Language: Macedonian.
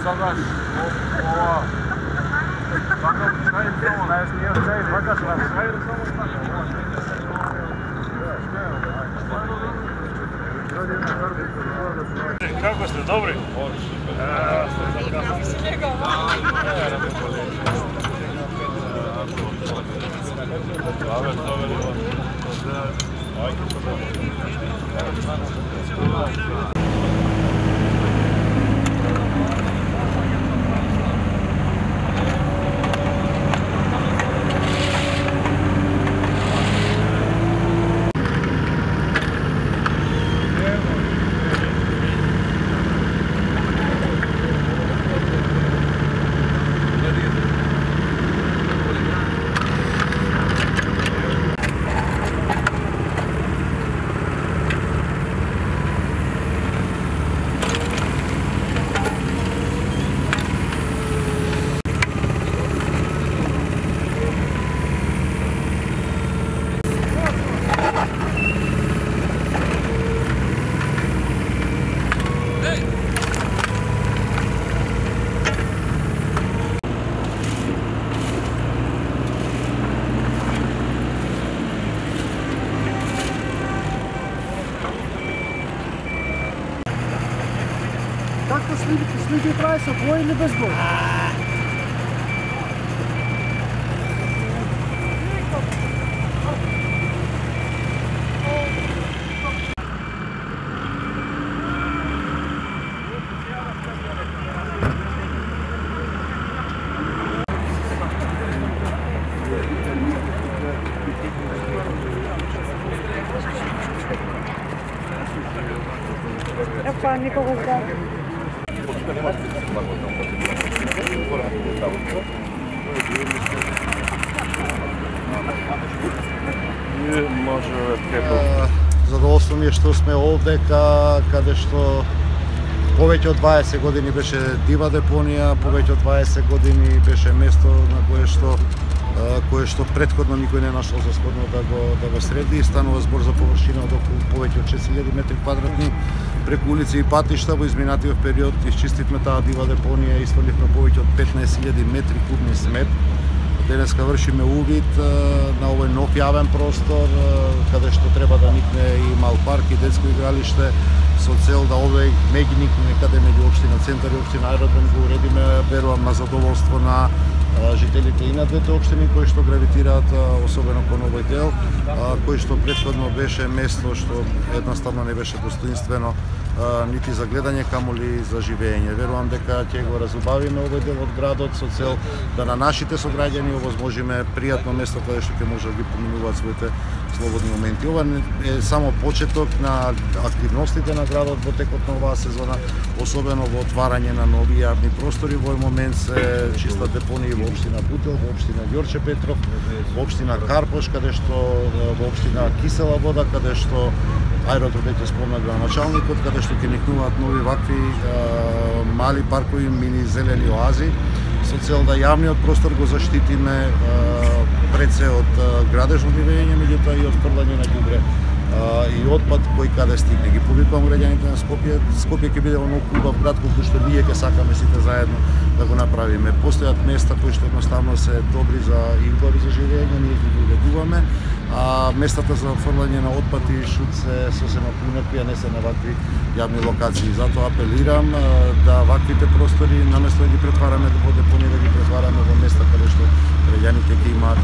Sagаш, ова... Такам чај само, знаеш, ние чај вакаш, а чај само така. Како сте, добри? Как-то следи трасса, бой или без боя? Епа, никого здрав. Задоволство ми е што сме овде каде што повеќе од 20 години беше дива депонија, повеќе од 20 години беше место на кое што претходно никој не нашол за сходно да го среди. Станува збор за површина од околу повеќе од 6000 метри квадратни. Преку улици и патишта во изминатиот период исчистивме таа дива депонија и исфрливме повеќе од 15.000 метри кубни смет. Денеска вршиме увид на овој нов јавен простор, каде што треба да никне и мал парк и детско игралиште, со цел да овој меѓуник некаде меѓу општина Центар и општина Аеродром го уредиме, верувам на задоволство на жителите и на двете општини кои што гравитираат особено кон овој дел, кој што претходно беше место што едноставно не беше достоинствено нити за гледање, камоли за живење. Верувам дека ќе го разубавиме овој дел од градот со цел да на нашите сограѓани овозможиме пријатно место каде што ќе може да ги поминуваат своите слободни моменти. Ова е само почеток на активностите на градот во текот на оваа сезона, особено во отварање на нови јавни простори. Во овој момент се чистат депонии во општина Бутел, во општина Ѓорче Петров, во општина Карпош, каде што во општина Кисела вода, каде што Аеродром веќе спомна градоначалникот, каде што ќе никнуваат нови вакви мали паркови, мини зелени оази, со цел да јавниот простор го заштитиме пред се од градежно живење, меѓутоа и од фрлање на ѓубре и отпад кој каде стигне. Ги повикувам граѓаните на Скопје. Скопје ќе биде оној убав град колку што ние ќе сакаме сите заедно да го направиме. Постојат места кои што едноставно се добри за живење, ние ги уредуваме, а местата за фрлање на отпад и шут се сосема понакви, а не се на вакви јавни локации. Затоа апелирам да ваквите простори наместо да ги претвараме во депонии, да ги претвараме во места каде што граѓаните ќе имаат